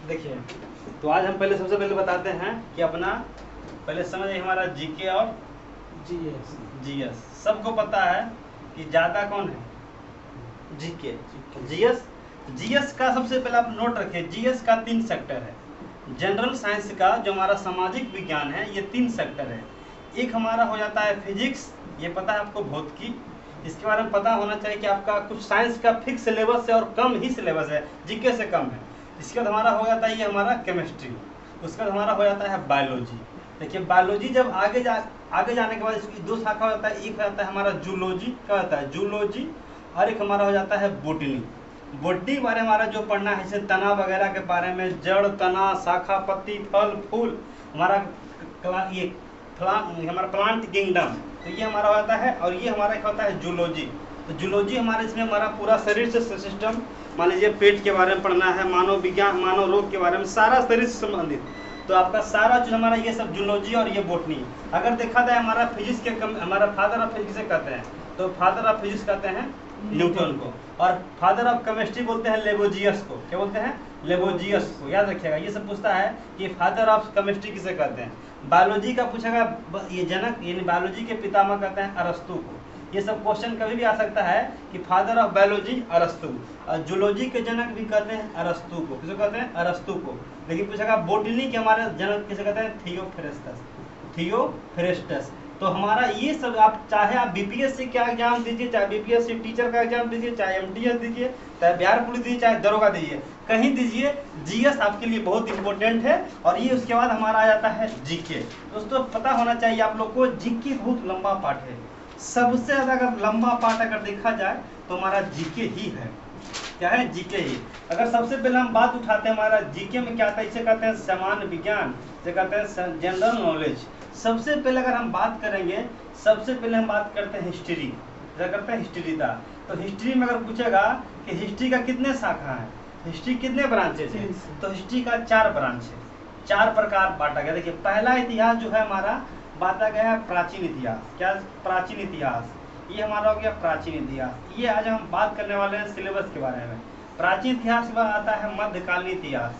देखिए, तो आज हम पहले सबसे पहले बताते हैं कि अपना पहले समझिए हमारा जीके और जीएस जीएस। सबको पता है कि ज़्यादा कौन है, जीके। जीएस, जीएस का सबसे पहले आप नोट रखिए, जीएस का 3 सेक्टर है। जनरल साइंस का जो हमारा सामाजिक विज्ञान है ये 3 सेक्टर है। एक हमारा हो जाता है फिजिक्स, ये पता है आपको, भौतिकी, इसके बारे में पता होना चाहिए कि आपका कुछ साइंस का फिक्स सिलेबस है और कम ही सिलेबस है, जीके से कम है। इसके बाद हमारा हो जाता है ये हमारा केमिस्ट्री, उसके बाद हमारा हो जाता है बायोलॉजी। देखिए बायोलॉजी जब आगे जाने के बाद इसकी 2 शाखा हो जाता है, एक हो जाता है हमारा जूलॉजी, क्या होता है जूलॉजी, और एक हमारा हो जाता है बोटनी। बोटनी के बारे में हमारा जो पढ़ना है, जैसे तना वगैरह के बारे में, जड़, तना, शाखा, पत्ती, फल, फूल, हमारा ये हमारा प्लांट किंगडम, तो ये हमारा हो जाता है। और ये हमारा क्या होता है जूलॉजी। तो जूलॉजी हमारे इसमें हमारा पूरा शरीर से सिस्टम, मान लीजिए पेट के बारे में पढ़ना है, मानव विज्ञान, मानव रोग के बारे में, सारा शरीर से संबंधित, तो आपका सारा चीज हमारा ये सब जूलॉजी और ये बोटनी। अगर देखा जाए हमारा फिजिक्स के हमारा फादर ऑफ फिजिक्स कहते हैं, तो फादर ऑफ फिजिक्स कहते हैं न्यूटन को, और फादर ऑफ केमिस्ट्री बोलते हैं लेबोजियस को। क्या बोलते हैं? लेबोजियस को। याद रखिएगा, ये सब पूछता है कि फादर ऑफ केमिस्ट्री किसे कहते हैं। बायोलॉजी का पूछेगा, ये जनक यानी बायोलॉजी के पितामह कहते हैं अरस्तु को। ये सब क्वेश्चन कभी भी आ सकता है कि फादर ऑफ बायोलॉजी अरस्तु, और जूलॉजी के जनक भी कहते हैं अरस्तु को। किसे कहते हैं? अरस्तु को। लेकिन पूछेगा बोटनी के हमारे जनक किसे कहते हैं? Theophrastus, Theophrastus. तो हमारा ये सब, आप चाहे आप बीपीएससी का एग्जाम दीजिए, चाहे बीपीएससी टीचर का एग्जाम दीजिए, चाहे एमटीएस दीजिए, चाहे बिहार पुलिस दीजिए, चाहे दरोगा दीजिए, कहीं दीजिए, जीएस आपके लिए बहुत इंपॉर्टेंट है। और ये उसके बाद हमारा आ जाता है जीके। दोस्तों पता होना चाहिए आप लोग को, जीके बहुत लंबा पार्ट है। सबसे ज्यादा अगर लंबा पार्ट अगर देखा जाए तो हमारा जीके ही है। क्या है? जीके ही। अगर सबसे पहले हम बात उठाते हैं हमारा जीके में क्या आता है, इसे कहते हैं सामान्य विज्ञान, इसे कहते हैं जनरल नॉलेज। सबसे पहले अगर हम बात करेंगे, सबसे पहले हम बात करते हैं हिस्ट्री, क्या करते हैं? हिस्ट्री का। तो हिस्ट्री में अगर पूछेगा कि हिस्ट्री का कितने शाखा है, हिस्ट्री कितने ब्रांचेस है, तो हिस्ट्री का 4 ब्रांच है, 4 प्रकार बांटा गया। देखिए पहला इतिहास जो है हमारा बांटा गया है प्राचीन इतिहास। क्या? प्राचीन इतिहास। ये हमारा हो गया प्राचीन इतिहास। ये आज हम बात करने वाले हैं सिलेबस के बारे में। प्राचीन इतिहास के बाद आता है मध्यकालीन इतिहास,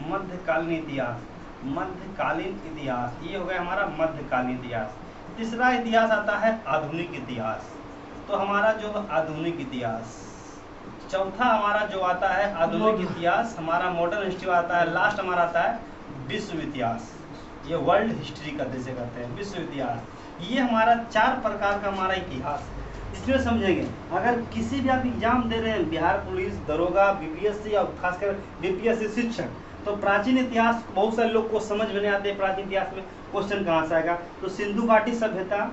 मध्यकालीन इतिहास, मध्यकालीन इतिहास, ये हो गया हमारा मध्यकालीन इतिहास। तीसरा इतिहास आता है आधुनिक इतिहास, तो हमारा जो आधुनिक इतिहास। चौथा हमारा जो आता है आधुनिक इतिहास, हमारा मॉडर्न हिस्ट्री आता है। लास्ट हमारा आता है विश्व इतिहास, ये वर्ल्ड हिस्ट्री का जैसे कहते हैं, विश्व इतिहास। ये हमारा 4 प्रकार का हमारा इतिहास है। इसमें समझेंगे, अगर किसी भी आप एग्जाम दे रहे हैं, बिहार पुलिस, दरोगा, बीपीएससी और खासकर बीपीएससी शिक्षक, तो प्राचीन इतिहास बहुत सारे लोग को समझ में नहीं आते। प्राचीन इतिहास में क्वेश्चन कहाँ से आएगा? तो सिंधु घाटी सभ्यता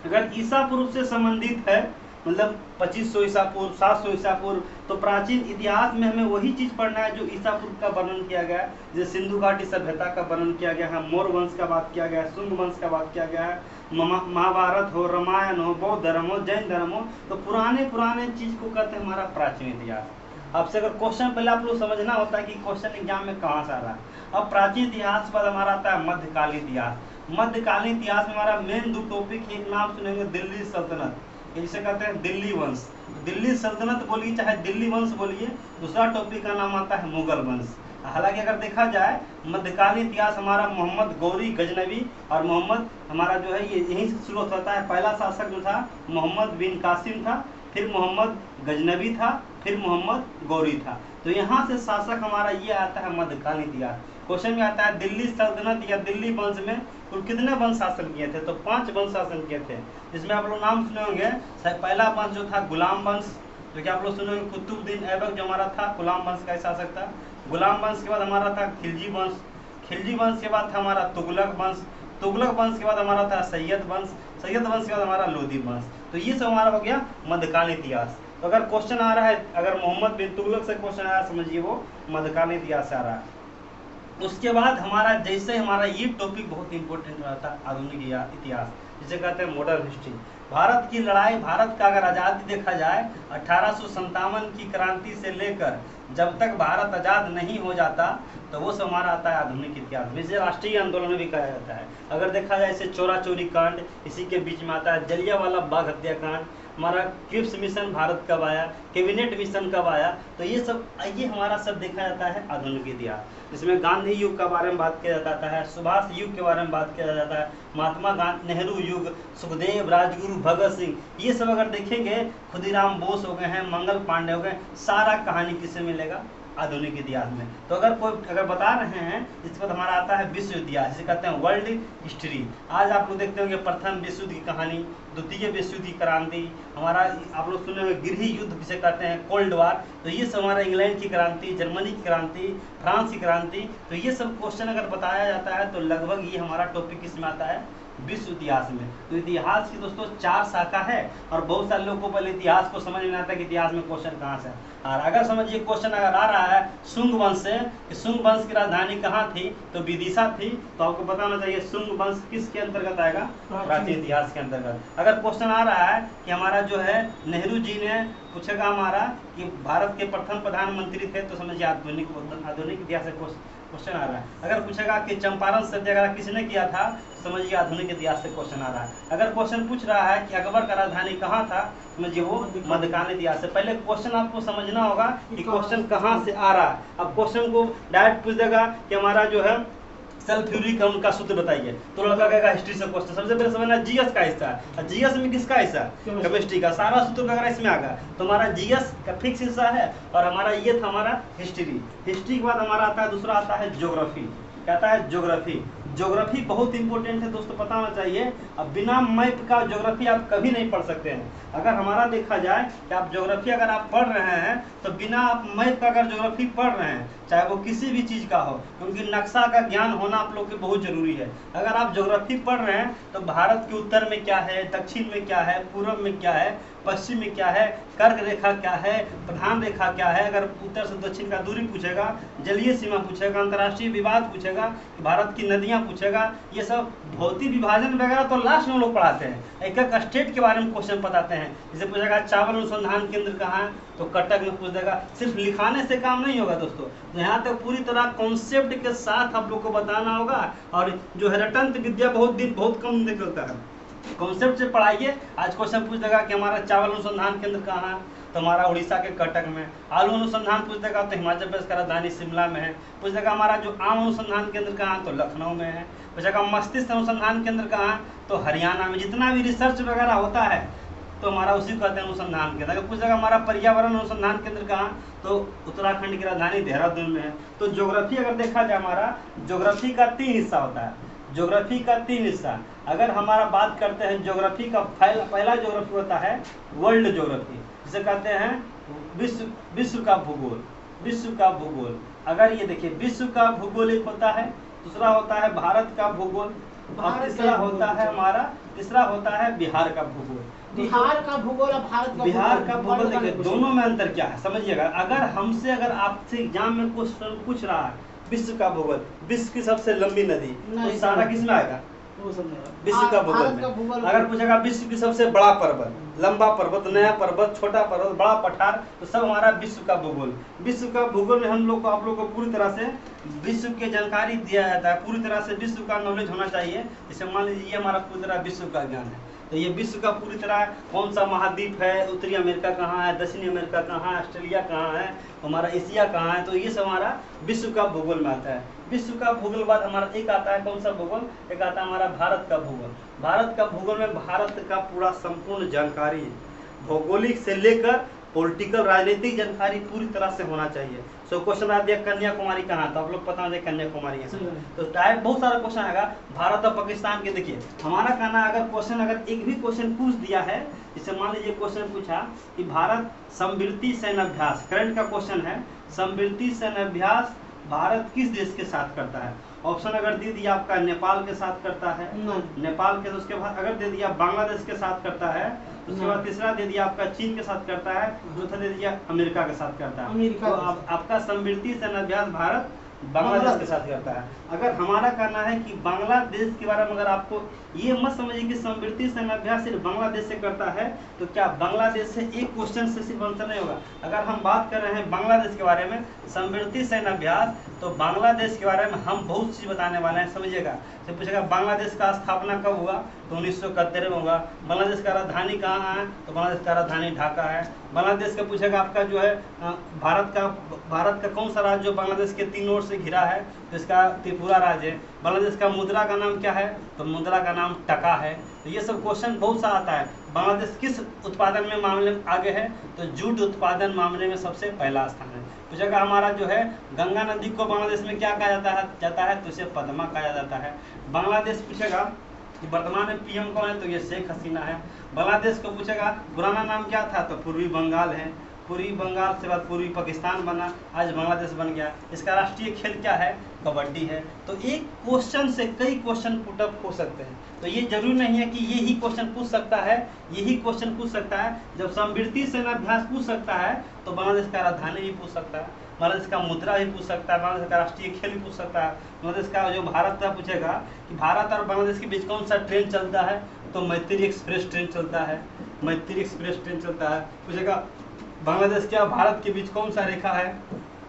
अगर ईसा पूर्व से संबंधित है, मतलब 2500 ईसा पूर्व, 700 ईसा पूर्व, तो प्राचीन इतिहास में हमें वही चीज पढ़ना है जो ईसा पूर्व का वर्णन किया गया है। जैसे सिंधु घाटी सभ्यता का वर्णन किया गया है, मौर्य वंश का बात किया गया है, शुंग वंश का बात किया गया है, महाभारत हो, रामायण हो, बौद्ध धर्म हो, जैन धर्म हो, तो पुराने चीज को कहते हैं हमारा प्राचीन इतिहास। आपसे अगर क्वेश्चन पहले आप लोग समझना होता है कि क्वेश्चन एग्जाम में कहाँ से आ रहा है। अब प्राचीन इतिहास पर हमारा आता है मध्यकालीन इतिहास। मध्यकालीन इतिहास में हमारा मेन 2 टॉपिक, एक नाम सुनेंगे दिल्ली सल्तनत, इसे कहते हैं दिल्ली वंश। दिल्ली सल्तनत बोलिए चाहे दिल्ली वंश बोलिए। दूसरा टॉपिक का नाम आता है मुगल वंश। हालांकि अगर देखा जाए मध्यकालीन इतिहास हमारा मोहम्मद गौरी गजनवी और मोहम्मद हमारा जो है ये यहीं से शुरू होता है। पहला शासक जो था मोहम्मद बिन कासिम था, फिर मोहम्मद गजनवी था, फिर मोहम्मद गौरी था। तो यहाँ से शासक हमारा ये आता है मध्यकालीन इतिहास। क्वेश्चन में आता है दिल्ली सल्तनत या दिल्ली वंश में कुल कितने वंश शासन किए थे, तो 5 वंश शासन किए थे। इसमें आप लोग नाम सुने होंगे, पहला वंश जो था गुलाम वंश, जो कि आप लोग सुने होंगे कुतुबुद्दीन ऐबक जो हमारा था गुलाम वंश का शासक था। गुलाम वंश के बाद हमारा था खिलजी वंश, खिलजी वंश के बाद था हमारा तुगलक वंश, तुगलक वंश के बाद हमारा था सैयद वंश, सैयद वंश के बाद हमारा लोधी वंश। तो ये सब हमारा हो गया मध्यकालीन इतिहास। तो अगर क्वेश्चन आ रहा है, अगर मोहम्मद बिन तुगलक से क्वेश्चन आया, समझिए वो मध्यकालीन इतिहास से आ रहा है। उसके बाद हमारा जैसे हमारा ये टॉपिक बहुत इंपॉर्टेंट रहता है आधुनिक इतिहास, जिसे कहते हैं मॉडर्न हिस्ट्री। भारत की लड़ाई, भारत का अगर आज़ादी देखा जाए 1857 की क्रांति से लेकर जब तक भारत आज़ाद नहीं हो जाता, तो वो सब हमारा आता है आधुनिक इतिहास, जिसे राष्ट्रीय आंदोलन भी कहा जाता है। अगर देखा जाए इसे चोरा चोरी कांड, इसी के बीच में आता है जलियांवाला बाग हत्याकांड, हमारा क्रिप्स मिशन भारत कब आया, कैबिनेट मिशन कब आया, तो ये हमारा सब देखा जाता है आधुनिक इतिहास। इसमें गांधी युग के बारे में बात किया जाता है, सुभाष युग के बारे में बात किया जाता है, महात्मा गांधी नेहरू युग, सुखदेव, राजगुरु, भगत सिंह, ये सब अगर देखेंगे, खुदीराम बोस हो गए हैं, मंगल पांडे हो गए, सारा कहानी किससे मिलेगा, आधुनिक इतिहास में। तो अगर बता रहे हैं, इस पर हमारा आता है विश्व इतिहास, जिसे कहते हैं वर्ल्ड हिस्ट्री। आज आप लोग देखते होंगे प्रथम विश्व युद्ध की कहानी, द्वितीय विश्व युद्ध की क्रांति, हमारा आप लोग सुने हुए गृह युद्ध जिसे कहते हैं कोल्ड वार, तो ये सब हमारा इंग्लैंड की क्रांति, जर्मनी की क्रांति, फ्रांस की क्रांति, तो ये सब क्वेश्चन अगर बताया जाता है तो लगभग ये हमारा टॉपिक किसमें आता है, विश्व इतिहास में। तो इतिहास की दोस्तों 4 शाखा है, और बहुत सारे लोगों को पहले इतिहास को समझ में आता है कि इतिहास में क्वेश्चन कहाँ से। और अगर समझिए क्वेश्चन अगर आ रहा है शुंग वंश से कि शुंग वंश की राजधानी कहाँ थी, तो विदिशा थी, तो आपको बताना चाहिए शुंग वंश किसके अंतर्गत आएगा, प्राचीन इतिहास के अंतर्गत। अगर क्वेश्चन आ रहा है कि हमारा जो है नेहरू जी ने पूछेगा हमारा कि भारत के प्रथम प्रधानमंत्री थे, तो समझिए आधुनिक इतिहास से क्वेश्चन आ रहा है। अगर पूछेगा कि चंपारण सत्याग्रह किसने किया था, समझिए आधुनिक इतिहास से क्वेश्चन आ रहा है। अगर क्वेश्चन पूछ रहा है कि अकबर का राजधानी कहाँ था, समझिए वो मध्यकालीन इतिहास से। पहले क्वेश्चन आपको समझना होगा कि क्वेश्चन कहाँ से आ रहा है। अब क्वेश्चन को डायरेक्ट पूछ देगा कि हमारा जो है सल्फ्यूरिक अम्ल का सूत्र बताइए, तो लड़का कहेगा हिस्ट्री से क्वेश्चन। सबसे पहले समझना जीएस का हिस्सा है, जीएस में किसका हिस्सा, केमिस्ट्री का, सारा सूत्र वगैरह इसमें आ गया। तो हमारा जीएस का फिक्स हिस्सा है, और हमारा ये था हमारा हिस्ट्री। हिस्ट्री के बाद हमारा आता है दूसरा आता है ज्योग्राफी। क्या आता है, ज्योग्राफी। ज्योग्राफी बहुत इंपॉर्टेंट है दोस्तों, पता होना चाहिए। अब बिना मैप का ज्योग्राफी आप कभी नहीं पढ़ सकते हैं। अगर हमारा देखा जाए कि आप ज्योग्राफी अगर आप पढ़ रहे हैं, तो बिना आप मैप का अगर ज्योग्राफी पढ़ रहे हैं, चाहे वो किसी भी चीज़ का हो, क्योंकि नक्शा का ज्ञान होना आप लोग के बहुत जरूरी है। अगर आप ज्योग्राफी पढ़ रहे हैं, तो भारत के उत्तर में क्या है, दक्षिण में क्या है, पूर्व में क्या है, पश्चिम में क्या है, कर्क रेखा क्या है, प्रधान रेखा क्या है, अगर उत्तर से दक्षिण का दूरी पूछेगा, जलीय सीमा पूछेगा, अंतर्राष्ट्रीय विवाद पूछेगा, भारत की नदियां पूछेगा, ये सब भौतिक विभाजन वगैरह तो लास्ट में लोग पढ़ाते हैं। एक एक स्टेट के बारे में क्वेश्चन बताते हैं। जैसे पूछेगा चावल अनुसंधान केंद्र कहाँ है, तो कटक में पूछ देगा। सिर्फ लिखाने से काम नहीं होगा दोस्तों, यहाँ तक पूरी तरह कॉन्सेप्ट के साथ आप लोग को बताना होगा। और जो है रटंत विद्या बहुत कम निकलता है, कॉन्सेप्ट से पढ़ाइए। आज क्वेश्चन पूछ देगा कि हमारा चावल अनुसंधान केंद्र कहाँ है, तो हमारा उड़ीसा के कटक में। आलू अनुसंधान पूछ देगा तो हिमाचल प्रदेश का राजधानी शिमला में है। पूछ देगा हमारा जो आम अनुसंधान केंद्र कहाँ, तो लखनऊ में है। पूछेगा मस्तिष्क अनुसंधान केंद्र कहाँ, तो हरियाणा में। जितना भी रिसर्च वगैरह होता है तो हमारा उसी को कहते हैं अनुसंधान केंद्र। अगर पूछेगा हमारा पर्यावरण अनुसंधान केंद्र कहाँ, तो उत्तराखंड की राजधानी देहरादून में है। तो ज्योग्राफी अगर देखा जाए, हमारा ज्योग्राफी का 3 हिस्सा होता है। ज्योग्राफी का 3 हिस्सा। अगर हमारा बात करते हैं ज्योग्राफी का, पहला ज्योग्राफी होता है वर्ल्ड ज्योग्राफी, जिसे कहते हैं विश्व का भूगोल। विश्व का भूगोल, अगर ये देखिए विश्व का भूगोल एक होता है, दूसरा होता है भारत का भूगोल, और तीसरा होता है बिहार का भूगोल। बिहार का भूगोल और भारत का बिहार का भूगोल देखिए दोनों में अंतर क्या है समझिएगा। अगर आपसे एग्जाम में क्वेश्चन पूछ रहा है विश्व का भूगोल, विश्व की सबसे लंबी नदी, तो सारा किस में आएगा, विश्व का भूगोल में। अगर पूछेगा विश्व की सबसे बड़ा पर्वत, लंबा पर्वत, नया पर्वत, छोटा पर्वत, बड़ा पठार, तो सब हमारा विश्व का भूगोल। विश्व का भूगोल में हम लोग को, आप लोग को पूरी तरह से विश्व की जानकारी दिया जाता है, पूरी तरह से विश्व का नॉलेज होना चाहिए। जैसे मान लीजिए ये हमारा पूरी तरह विश्व का ज्ञान है, तो ये विश्व का पूरी तरह कौन सा महाद्वीप है, उत्तरी अमेरिका कहाँ है, दक्षिणी अमेरिका कहाँ है, ऑस्ट्रेलिया कहाँ है, हमारा एशिया कहाँ है, तो ये सब हमारा विश्व का भूगोल में आता है। विश्व का भूगोल बाद हमारा एक आता है कौन सा भूगोल, एक आता है हमारा भारत का भूगोल। भारत का भूगोल में भारत का पूरा संपूर्ण जानकारी, भौगोलिक से लेकर पॉलिटिकल राजनीतिक जानकारी पूरी तरह से होना चाहिए। सो क्वेश्चन आ दिया कन्याकुमारी कहाँ, तो आप लोग पता होना कन्याकुमारी है, तो डायरेक्ट बहुत सारा क्वेश्चन आएगा भारत और पाकिस्तान के। देखिए हमारा कहना अगर क्वेश्चन अगर एक भी क्वेश्चन पूछ दिया है, जैसे मान लीजिए क्वेश्चन पूछा कि भारत समवृत्ति सैन्य अभ्यास, करंट का क्वेश्चन है, समवृत्ति सैन्य अभ्यास भारत किस देश के साथ करता है। ऑप्शन अगर दे दिया आपका नेपाल के साथ करता है, नेपाल के, उसके बाद अगर दे दिया बांग्लादेश के साथ करता है, उसके बाद तीसरा दे दिया आपका चीन के साथ करता है, चौथा दे दिया अमेरिका के साथ करता है। तो आपका समवृत्ति सैन्य अभ्यास भारत बांग्लादेश के साथ करता है। अगर हमारा कहना है कि बांग्लादेश के बारे में अगर आपको ये मत समझिए कि समवर्ती सैन्य अभ्यास सिर्फ बांग्लादेश से करता है, तो क्या बांग्लादेश से एक क्वेश्चन से सिर्फ आंसर नहीं होगा। अगर हम बात कर रहे हैं बांग्लादेश के बारे में समवर्ती सैन्य अभ्यास, तो बांग्लादेश के बारे में हम बहुत चीज़ बताने वाले हैं, समझिएगा। तो पूछेगा बांग्लादेश का स्थापना कब हुआ, तो 1971 में होगा। बांग्लादेश का राजधानी कहाँ है, तो बांग्लादेश का राजधानी ढाका है। बांग्लादेश का पूछेगा आपका जो है भारत का कौन सा राज्य जो बांग्लादेश के 3 ओर से घिरा है, तो इसका त्रिपुरा राज्य है। बांग्लादेश का मुद्रा का नाम क्या है, तो मुद्रा का नाम टका है। तो ये सब क्वेश्चन बहुत सा आता है। बांग्लादेश किस उत्पादन में मामले में आगे है, तो जूट उत्पादन मामले में सबसे पहला स्थान है। पूछेगा हमारा जो है गंगा नदी को बांग्लादेश में क्या कहा जाता है, तो इसे पद्मा कहा जाता है। बांग्लादेश पूछेगा कि वर्तमान में पीएम कौन है, तो ये शेख हसीना है। बांग्लादेश को पूछेगा पुराना नाम क्या था, तो पूर्वी बंगाल है। पूर्वी बंगाल से बाद पूर्वी पाकिस्तान बना, आज बांग्लादेश बन गया। इसका राष्ट्रीय खेल क्या है, कबड्डी है। तो एक क्वेश्चन से कई क्वेश्चन पुटअप हो सकते हैं। तो ये जरूरी नहीं है कि यही क्वेश्चन पूछ सकता है, यही क्वेश्चन पूछ सकता है। जब समवर्ती सेनाभ्यास पूछ सकता है, तो बांग्लादेश का राजधानी भी पूछ सकता है, बांग्लादेश का मुद्रा भी पूछ सकता है, बांग्लादेश का राष्ट्रीय खेल भी पूछ सकता है। बांग्लादेश का जो भारत का पूछेगा कि भारत और बांग्लादेश के बीच कौन सा ट्रेन चलता है, तो मैत्री एक्सप्रेस ट्रेन चलता है, मैत्री एक्सप्रेस ट्रेन चलता है। पूछेगा बांग्लादेश क्या भारत के बीच कौन सा रेखा है,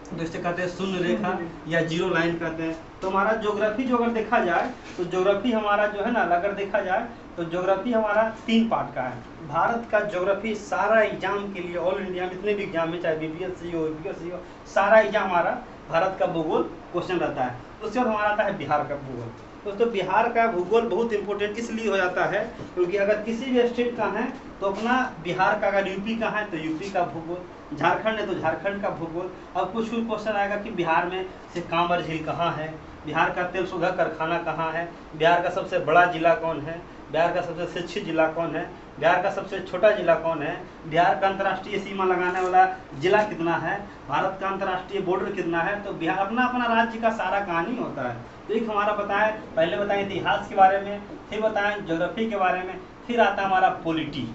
तो इसे कहते हैं शून्य रेखा या जीरो लाइन कहते हैं। तो हमारा ज्योग्राफी जो अगर देखा जाए, तो ज्योग्राफी हमारा जो है ना, अगर देखा जाए तो ज्योग्राफी हमारा 3 पार्ट का है। भारत का ज्योग्राफी सारा एग्जाम के लिए, ऑल इंडिया में जितने भी एग्जाम में, चाहे बीपीएससी हो, यूपीएससी हो, सारा एग्जाम हमारा भारत का भूगोल क्वेश्चन रहता है। उसके बाद हमारा आता है बिहार का भूगोल। दोस्तों बिहार का भूगोल बहुत इंपॉर्टेंट इसलिए हो जाता है क्योंकि अगर किसी भी स्टेट का है तो अपना बिहार का, अगर यूपी का है तो यूपी का भूगोल, झारखंड है तो झारखंड का भूगोल। अब कुछ क्वेश्चन आएगा कि बिहार में से कांवर झील कहाँ है, बिहार का तेल शोधा कारखाना कहाँ है, बिहार का सबसे बड़ा जिला कौन है, बिहार का सबसे शिक्षित जिला कौन है, बिहार का सबसे छोटा जिला कौन है, बिहार का अंतर्राष्ट्रीय सीमा लगाने वाला जिला कितना है, भारत का अंतर्राष्ट्रीय बॉर्डर कितना है। तो बिहार अपना अपना राज्य का सारा कहानी होता है। तो एक हमारा बताएं, पहले बताएं इतिहास के बारे में, फिर बताएं ज्योग्राफी के बारे में, फिर आता है हमारा पॉलिटी,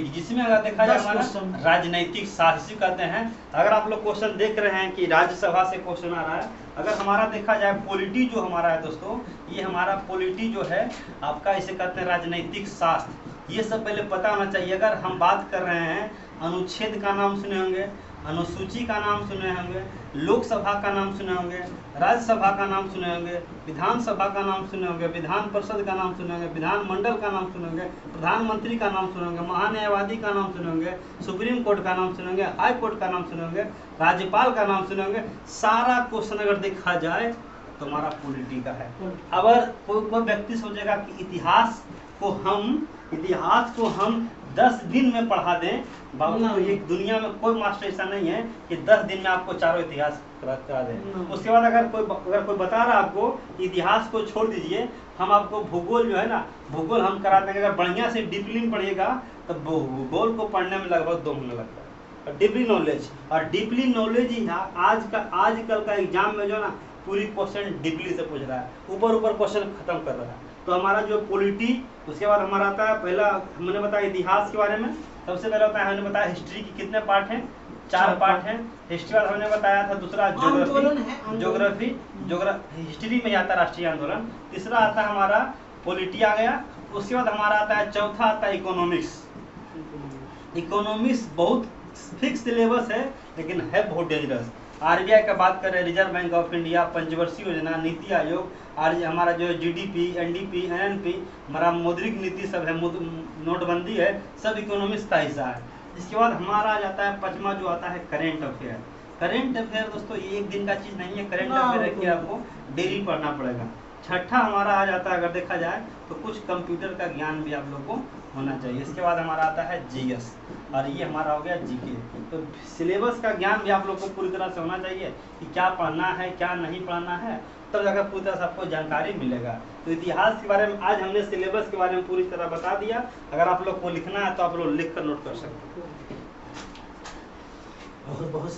जिसमें अगर देखा जाए हमारा राजनीतिक शास्त्र कहते हैं। अगर आप लोग क्वेश्चन देख रहे हैं कि राज्यसभा से क्वेश्चन आ रहा है, अगर हमारा देखा जाए पॉलिटी जो हमारा है दोस्तों, ये हमारा पॉलिटी जो है आपका, इसे कहते हैं राजनीतिक शास्त्र। ये सब पहले पता होना चाहिए। अगर हम बात कर रहे हैं, अनुच्छेद का नाम सुने होंगे, अनुसूची का नाम सुने होंगे, लोकसभा का नाम सुने होंगे, राज्यसभा का नाम सुने होंगे, विधानसभा का नाम सुने होंगे, विधान परिषद का नाम सुने होंगे, विधानमंडल का नाम सुने होंगे, प्रधानमंत्री का नाम सुने होंगे, महान्यायवादी का नाम सुने होंगे, सुप्रीम कोर्ट का नाम सुने होंगे, हाई कोर्ट का नाम सुने होंगे, राज्यपाल का नाम सुने होंगे। सारा क्वेश्चन अगर देखा जाए तो हमारा पॉलिटी का है। अगर कोई व्यक्ति सोचेगा कि इतिहास को हम 10 दिन में पढ़ा दें, बाबू तो ये दुनिया में कोई मास्टर ऐसा नहीं है कि 10 दिन में आपको चारों इतिहास करा दें। उसके बाद अगर कोई बता रहा है आपको इतिहास को छोड़ दीजिए, हम आपको भूगोल जो है ना, भूगोल हम करा देंगे। अगर बढ़िया से डीपली पढ़िएगा तो भूगोल को पढ़ने में लगभग 2 महीने लगता है। और डीपली नॉलेज ही आजकल का एग्जाम में जो ना पूरी क्वेश्चन डीपली से पूछ रहा है, ऊपर क्वेश्चन खत्म कर रहा है। तो हमारा जो पॉलिटी, उसके बाद हमारा आता है, पहला हमने बताया इतिहास के बारे में, सबसे पहले होता है हमने बताया हिस्ट्री की कितने पार्ट हैं, 4 पार्ट हैं। हिस्ट्री बाद हमने बताया था, दूसरा ज्योग्राफी, हिस्ट्री में आता है राष्ट्रीय आंदोलन। तीसरा आता है हमारा पॉलिटी आ गया। उसके बाद हमारा आता है, चौथा आता है इकोनॉमिक्स। इकोनॉमिक्स बहुत फिक्स सिलेबस है लेकिन है बहुत डेंजरस। आरबीआई का बात करें, रिजर्व बैंक ऑफ इंडिया, पंचवर्षीय योजना, नीति आयोग, हमारा जो है जीडीपी, एनडीपी, एनएनपी, हमारा मौद्रिक नीति सब है, नोटबंदी है, सब इकोनॉमिक्स का हिस्सा है। इसके बाद हमारा आ जाता है 5वां जो आता है करेंट अफेयर। करेंट अफेयर दोस्तों ये एक दिन का चीज़ नहीं है, करेंट अफेयर है कि आपको डेली पढ़ना पड़ेगा। छठा हमारा आ जाता है, अगर देखा जाए तो कुछ कंप्यूटर का ज्ञान भी आप लोग को होना चाहिए। इसके बाद हमारा आता है जीएस, और ये हमारा हो गया जीके। तो सिलेबस का ज्ञान भी आप लोग को पूरी तरह से होना चाहिए कि क्या पढ़ना है क्या नहीं पढ़ना है, तब जाकर पूरी तरह से आपको जानकारी मिलेगा। तो इतिहास के बारे में आज हमने सिलेबस के बारे में पूरी तरह बता दिया। अगर आप लोग को लिखना है तो आप लोग लिख कर नोट कर सकते हैं। बहुत